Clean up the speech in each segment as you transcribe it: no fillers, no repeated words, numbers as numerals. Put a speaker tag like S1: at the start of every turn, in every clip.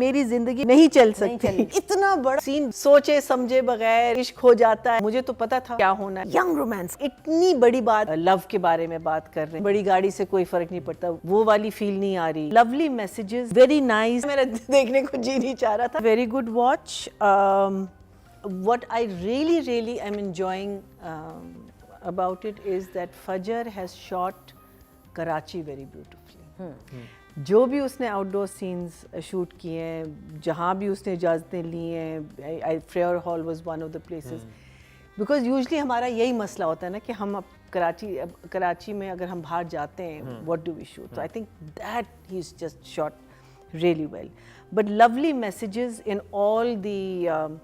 S1: मेरी जिंदगी नहीं चल सकती। इतना बड़ा सीन सोचे समझे बगैर इश्क हो जाता है। मुझे तो पता था क्या होना है। यंग रोमांस, इतनी बड़ी बात, लव के बारे में बात कर रहे हैं। बड़ी गाड़ी से कोई फर्क नहीं पड़ता, वो वाली फील नहीं आ रही। Lovely messages, very nice. मेरा देखने को जी नहीं चाह रहा था। Very good watch. What I really am enjoying about it is that Fajr has shot Karachi very beautifully. जो भी उसने आउटडोर सीन्स शूट किए हैं, जहाँ भी उसने इजाज़तें ली हैं, Frere hall was one of the places, because usually हमारा यही मसला होता है ना कि हम अब कराची में अगर हम बाहर जाते हैं, what do we shoot? So I think that he is just shot really well, but lovely messages in all the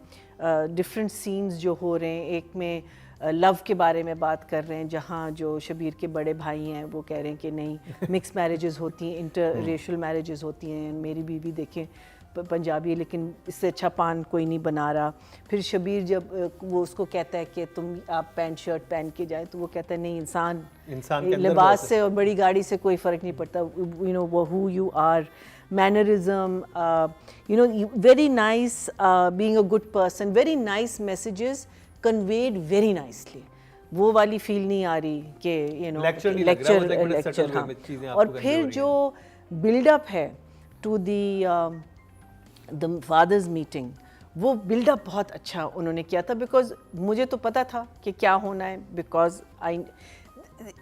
S1: different scenes जो हो रहे हैं। एक में लव के बारे में बात कर रहे हैं, जहाँ जो शबीर के बड़े भाई हैं वो कह रहे हैं कि नहीं, मिक्स मैरिजेस होती हैं, इंटर रेशल मैरिजेस होती हैं। मेरी बीवी देखें पंजाबी है लेकिन इससे अच्छा पान कोई नहीं बना रहा। फिर शबीर जब वो उसको कहता है कि तुम आप पैंट शर्ट पहन के जाए, तो वो कहता है नहीं, इंसान लिबास से और बड़ी गाड़ी से कोई फ़र्क नहीं पड़ता। यू नो वो who you are, mannerism, you know, very nice, being a good person, very nice messages conveyed very nicely. वो वाली फील नहीं आ रही कि यू नो लेक्चर। हाँ, और फिर जो बिल्डअप है टू द फादर्स मीटिंग, वो बिल्डअप बहुत अच्छा उन्होंने किया था। बिकॉज मुझे तो पता था कि क्या होना है, because I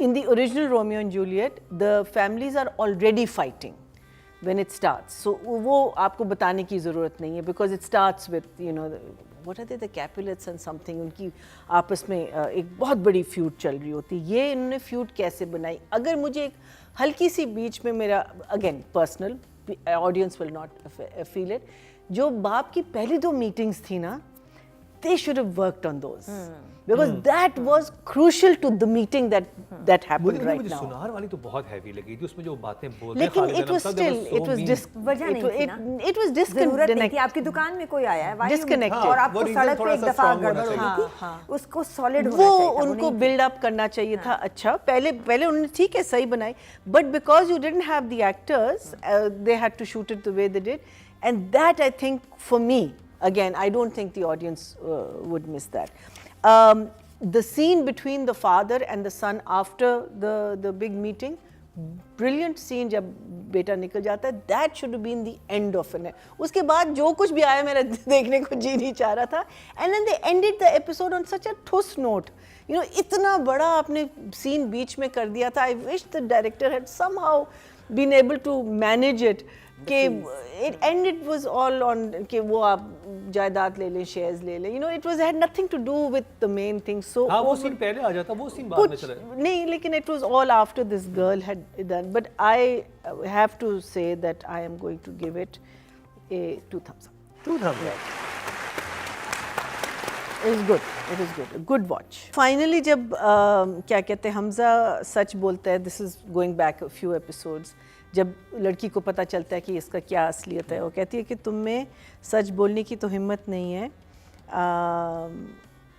S1: in the original Romeo and Juliet the families are already fighting when it starts, so वो आपको बताने की ज़रूरत नहीं है, because it starts with, you know, what are they, the Capulets and something, उनकी आपस में एक बहुत बड़ी फ्यूड चल रही होती है। ये इन्होंने फ्यूड कैसे बनाई? अगर मुझे एक हल्की सी बीच में मेरा, again personal, audience will not feel it, जो बाप की पहली 2 मीटिंग्स थी ना, they should have worked on those, because that was crucial to the meeting that happened right now.
S2: सुनार वाली तो बहुत हैवी लगी थी, उसमें जो बातें बोलते हैं,
S1: लेकिन it was disconnected।
S3: आपकी दुकान में कोई आया है,
S1: disconnected,
S3: और आपको सड़क पे एक दफा गड़बड़ हो गई थी, उसको सॉलिड होना
S1: चाहिए
S3: था,
S1: वो उनको बिल्ड अप करना चाहिए था। अच्छा, पहले उन्होंने ठीक है सही बनाई, but because you didn't have the actors, they had to shoot it the way they did, and that I think for me, again, I don't think the audience would miss that. The scene between the father and the son after the big meeting, brilliant scene, जब बेटा निकल जाता है, that should have been the end of it. उसके बाद जो कुछ भी आया मेरा देखने को जी नहीं चाह रहा था, and then they ended the episode on such a ठुस note. You know, इतना बड़ा आपने scene बीच में कर दिया था. I wish the director had somehow been able to manage it. कि it was all on कि वो आप जायदाद ले लें, शेयर्स ले लें, you know, it had nothing to do with the main thing. So
S2: हाँ, वो सीन पहले आ जाता, वो सीन बाद में चला
S1: नहीं, लेकिन it was all after this girl had done. But I have to say that I am going to give it a 2 thumbs up.
S2: 2 thumbs up.
S1: It is good. It is good. A good watch. Finally, जब क्या कहते हैं, हमजा सच बोलता है, this is going back a few episodes, जब लड़की को पता चलता है कि इसका क्या असलियत है, वो कहती है कि तुम में सच बोलने की तो हिम्मत नहीं है,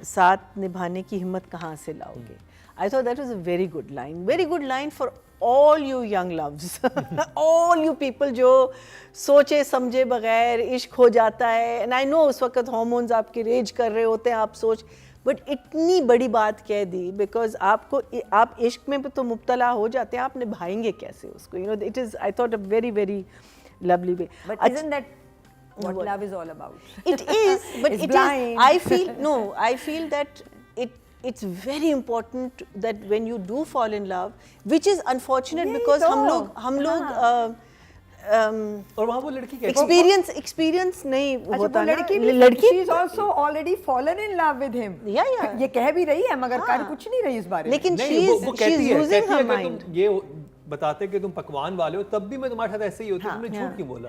S1: साथ निभाने की हिम्मत कहाँ से लाओगे? I thought that was a very good line for all you young loves, all you people जो सोचे समझे बगैर इश्क हो जाता है। And I know उस वक्त हार्मोन्स आपके रेज कर रहे होते हैं, आप सोच, बट इतनी बड़ी बात कह दी, बिकॉज आप इश्क में तो मुब्तला हो जाते हैं, आप निभाएंगे कैसे उसको? You know, it is, I thought, a very lovely way.
S3: But isn't that what love is all about?
S1: It is, but it is, I feel that it's very important that when you do fall in love, which is unfortunate, because हम लोग
S2: और वहाँ वो लड़की
S1: experience नहीं होता ना,
S3: लड़की she is also already fallen in love with him. ये कह भी रही है मगर कर कुछ नहीं रही इस बारे में।
S1: लेकिन she's using her mind.
S2: ये बताते कि तुम पकवान वाले हो, तब भी मैं तुम्हारे साथ ऐसे ही होती, तुमने झूठ क्यों बोला?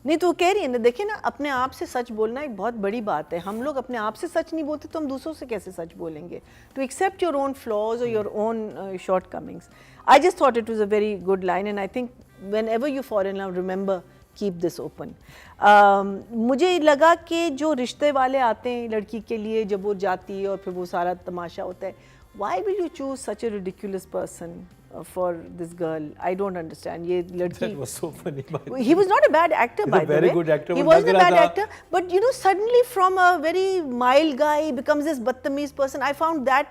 S1: नहीं तो कह रही है ना, देखिए ना, अपने आप से सच बोलना एक बहुत बड़ी बात है। हम लोग अपने आप से सच नहीं बोलते तो हम दूसरों से कैसे सच बोलेंगे? To accept your own flaws और your own shortcomings. I just thought it was a very good line, and I think whenever you fall in love, remember, keep this open. मुझे लगा कि जो रिश्ते वाले आते हैं लड़की के लिए, जब वो जाती है और फिर वो सारा तमाशा होता है, why will you choose such a ridiculous person for this girl. I don't understand. ये लड़की.
S2: That was so funny.
S1: He was not a bad actor,
S2: He's
S1: by
S2: a
S1: the way.
S2: very good actor.
S1: He
S2: वो
S1: wasn't
S2: लग
S1: a
S2: रहा
S1: bad
S2: था.
S1: actor, but you know, suddenly from a very mild guy, he becomes this बदतमीज person. I found that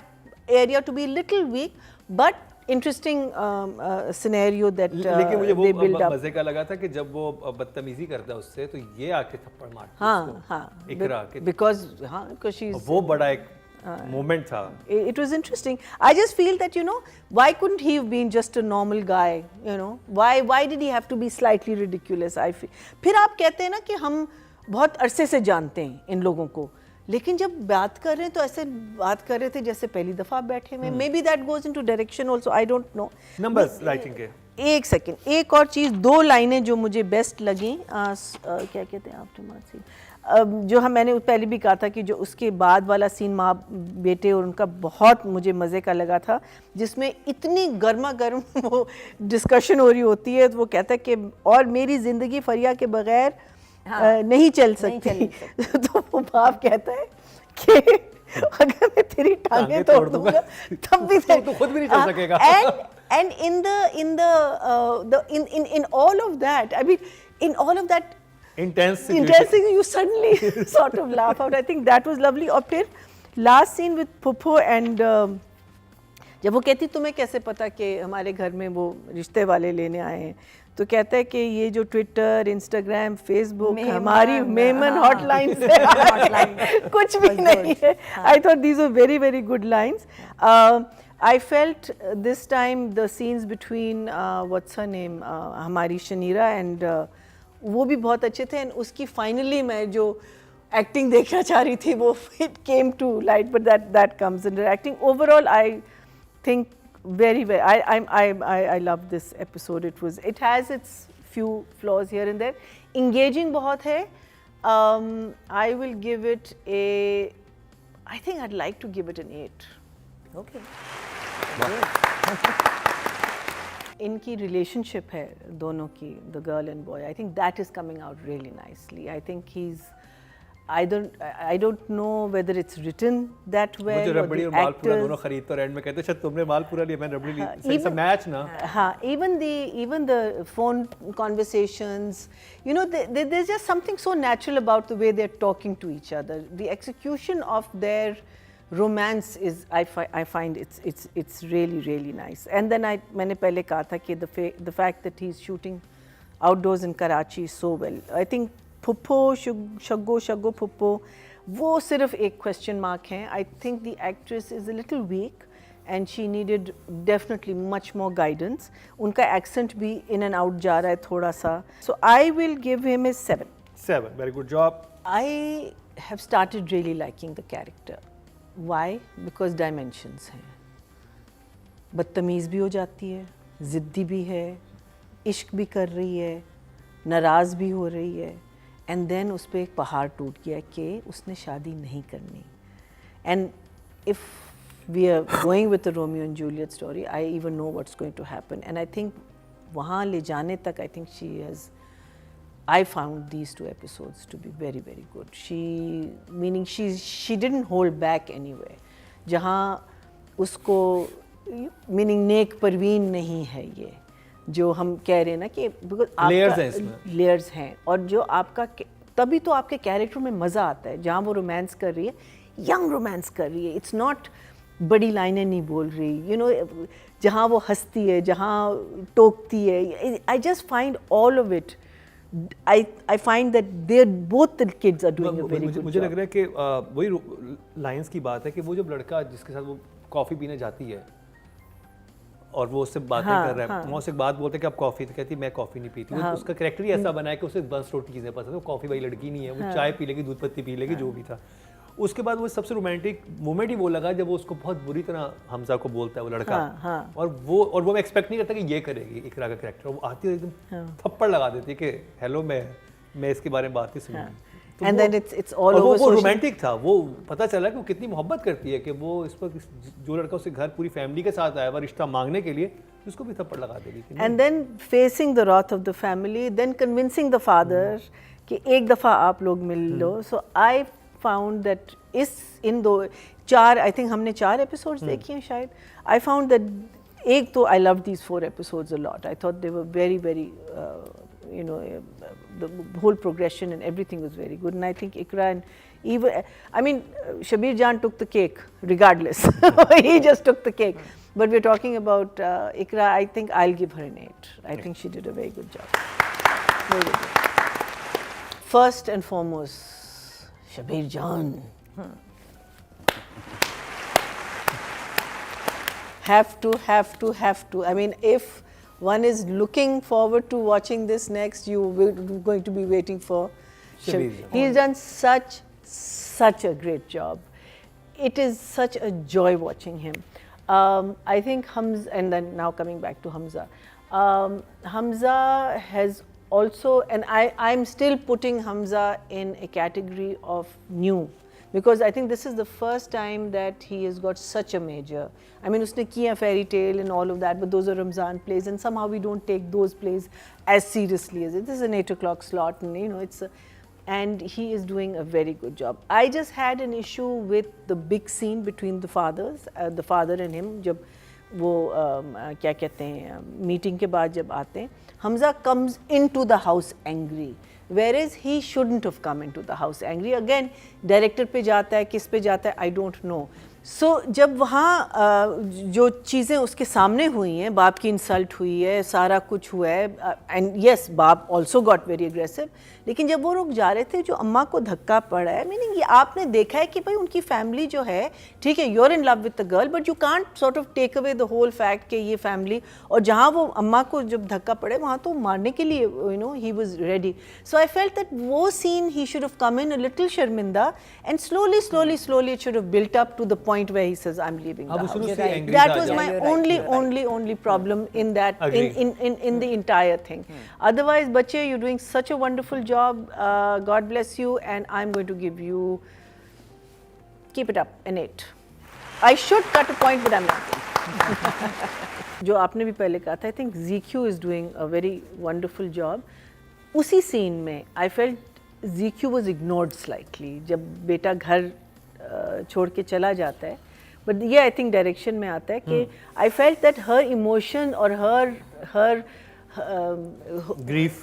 S1: area to be a little weak, but interesting scenario that
S2: लेकिन मुझे
S1: they build
S2: वो
S1: up.
S2: मजे का लगा था कि जब वो बदतमीजी करता है उससे तो ये आके थप्पड़ मारती है
S1: हाँ
S2: उसको.
S1: हाँ.
S2: इकरा के.
S1: Because she's.
S2: वो बड़ा एक मोमेंट था.
S1: It was interesting. I just feel that, you know, why couldn't he have been just a normal guy? You know, why did he have to be slightly ridiculous? I feel. फिर आप कहते हैं ना कि हम बहुत अरसे से जानते हैं इन लोगों को, लेकिन जब बात कर रहे हैं तो ऐसे बात कर रहे थे जैसे पहली दफा बैठे हुए. Maybe that goes into direction also. I don't know.
S2: Numbers writing के.
S1: एक सेकेंड, एक और चीज़, 2 लाइनें जो मुझे बेस्ट लगी. क्या कहते हैं आफ्टरमाथ सीन, जो मैंने पहले भी कहा था कि जो उसके बाद वाला सीन माँ बेटे और उनका बहुत मुझे मज़े का लगा था, जिसमें इतनी गर्मा गर्म वो डिस्कशन हो रही होती है. तो वो कहता है कि और मेरी ज़िंदगी फरिया के बगैर नहीं चल सकती. तो वो बाप कहता है कि अगर मैं तेरी टांगें तोड़ दूंगा तब भी
S2: तो खुद भी नहीं चल सकेगा.
S1: And in all of that, I mean, in all of that
S2: intense
S1: thing, you suddenly sort of laugh out. I think that was lovely. और फिर last scene with Pupo and जब वो कहती तुम्हें कैसे पता कि हमारे घर में वो रिश्ते वाले लेने आए हैं, तो कहता है कि ये जो ट्विटर, इंस्टाग्राम, फेसबुक हमारी मेमन हॉटलाइन से कुछ भी नहीं है. I thought these are very very good lines. I felt this time the scenes between what's her name, हमारी शनीरा and वो भी बहुत अच्छे थे. And उसकी finally मैं जो acting देखना चाह रही थी वो it came to light, but that comes in the acting. Overall, I think very I love this episode. It has its few flaws here and there. Engaging बहुत है. I will give it I think I'd like to give it an 8.
S3: Okay.
S1: इनकी relationship है दोनों की, the girl and boy. I think that is coming out really nicely. I think he is I don't know whether it's written that well.
S2: मुझे
S1: or
S2: rabri
S1: the
S2: और माल पूरा
S1: actors.
S2: दोनों खरीद तो एंड में कहते शायद तुमने माल पूरा लिया, मैंने रबड़ी ली. It's a match ना.
S1: हाँ, even the phone conversations, you know, there's just something so natural about the way they're talking to each other. The execution of their romance is, I find it's really nice. And then मैंने पहले कहा था कि the fact that he's shooting outdoors in Karachi so well. I think Pupo, Shaggo Pupo, वो सिर्फ एक question mark हैं. I think the actress is a little weak and she needed definitely much more guidance. उनका accent भी in and out जा रहा है थोड़ा सा. So I will give him a 7.
S2: 7, very good job.
S1: I have started really liking the character. Why? Because dimensions हैं. बदतमीज़ भी हो जाती है, ज़िद्दी भी है, इश्क भी कर रही है, नाराज़ भी हो रही है, and then उस पर एक पहाड़ टूट गया कि उसने शादी नहीं करनी. And if we are going with the Romeo and Juliet story, I even know what's going to happen. And I think वहाँ ले जाने तक, I think I found these 2 episodes to be very good. Meaning she didn't hold back anywhere. जहाँ उसको, meaning नेक परवीन नहीं है ये जो हम कह रहे हैं ना कि
S2: layers हैं इसमें.
S1: लेयर्स हैं. और जो आपका तभी तो आपके कैरेक्टर में मज़ा आता है जहाँ वो रोमांस कर रही है, यंग रोमांस कर रही है. इट्स नॉट बड़ी लाइनें नहीं बोल रही, यू नो, जहाँ वो हंसती है, जहाँ टोकती है. I just find all of it. I find that both the kids are doing a very good job.
S2: मुझे लग रहा है कि वही लाइंस की बात है कि वो जब लड़का जिसके साथ वो कॉफ़ी पीने जाती है और वो उससे बातें कर रहा है, वो उससे एक बात बोलते हैं कि आप कॉफ़ी, तो कहती मैं कॉफ़ी नहीं पीती. उसका कैरेक्टर ही ऐसा बना है कि उसे बस रोटी चीज़ें पसंद है, वो कॉफ़ी वाली लड़की नहीं है, वो चाय पी लेगी, दूध पत्ती पी लेगी, जो भी था. उसके बाद वो सबसे रोमांटिक मोमेंट ही वो लगा जब वो उसको बहुत बुरी तरह हमजा को बोलता है वो लड़का. और वो मैं एक्सपेक्ट नहीं करता कि ये करेगी इकरा का कैरेक्टर. वो आती है एकदम थप्पड़ लगा देती है कि हेलो मैं इसके बारे में बात ही सुनूंगी.
S1: And then it's all over.
S2: वो रोमांटिक था. वो पता चला कि वो कितनी मोहब्बत करती है कि वो इस पर जो लड़का उसके घर पूरी फैमिली के साथ आया हुआ रिश्ता मांगने के लिए, उसको भी थप्पड़ लगा देगी.
S1: And then facing the wrath of the family, then convincing the father कि एक दफ़ा आप लोग मिल लो. So I found that in 4 I think हमने 4 episodes देखी हैं शायद. I found that एक तो I loved these 4 episodes a lot. I thought they were very, very, the whole progression and everything was very good. And I think Ikra and even, I mean, Shabir Jan took the cake regardless. He just took the cake. But we're talking about Ikra. I think I'll give her an 8. I think she did a very good job. Very good. First and foremost, Shabir Jan. Have to. I mean, if one is looking forward to watching this next, you're going to be waiting for
S2: Shabir Jan.
S1: He's done such a great job. It is such a joy watching him. I think Hamza, and then now coming back to Hamza. Hamza has also, and I'm still putting Hamza in a category of new. Because I think this is the first time that he has got such a major. I mean, usne kiya Fairy Tale and all of that, but those are Ramzan plays, and somehow we don't take those plays as seriously as it. This is an 8 o'clock slot, and it's and he is doing a very good job. I just had an issue with the big scene between the fathers, the father and him, जब वो क्या कहते हैं meeting के बाद जब आते हैं, Hamza comes into the house angry. Whereas he shouldn't have come into the house angry. Again, director पे जाता है, किस पे जाता है, I don't know. So जब वहाँ जो चीज़ें उसके सामने हुई हैं, बाप की इंसल्ट हुई है, सारा कुछ हुआ है, and yes, बाप also got very aggressive. लेकिन जब वो लोग जा रहे थे, जो अम्मा को धक्का पड़ा है, मीनिंग ये आपने देखा है कि भाई उनकी फैमिली जो है, ठीक है, you're in love with the girl, but you can't sort of take away the whole fact कि ये फैमिली, और जहाँ वो अम्मा को जब धक्का पड़े, वहाँ तो मारने के लिए, he was ready. So I felt that वो scene he should have come in a little शर्मिंदा, and slowly it should have built up to the point where he says, I'm leaving the house. That was my only problem in that, in the entire thing. Otherwise, Bache, you're doing such a wonderful job. God bless you, and I'm going to give you, keep it up, an 8. I should cut a point, but I'm not. जो आपने भी पहले कहा था, I think ZQ is doing a very wonderful job. उसी scene में, I felt ZQ was ignored slightly. जब बेटा घर छोड़ के चला जाता है, but ये I think direction में आता है कि I felt that her emotion और her
S2: grief,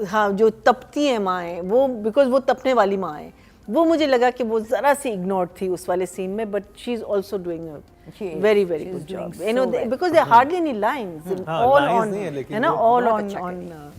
S1: हाँ, जो तपती हैं माएँ, वो because वो तपने वाली माँ है, वो मुझे लगा कि वो ज़रा सी ignored थी उस वाले scene में, but she's also doing a very good job. You know, because there are hardly any lines, all on, है ना, all on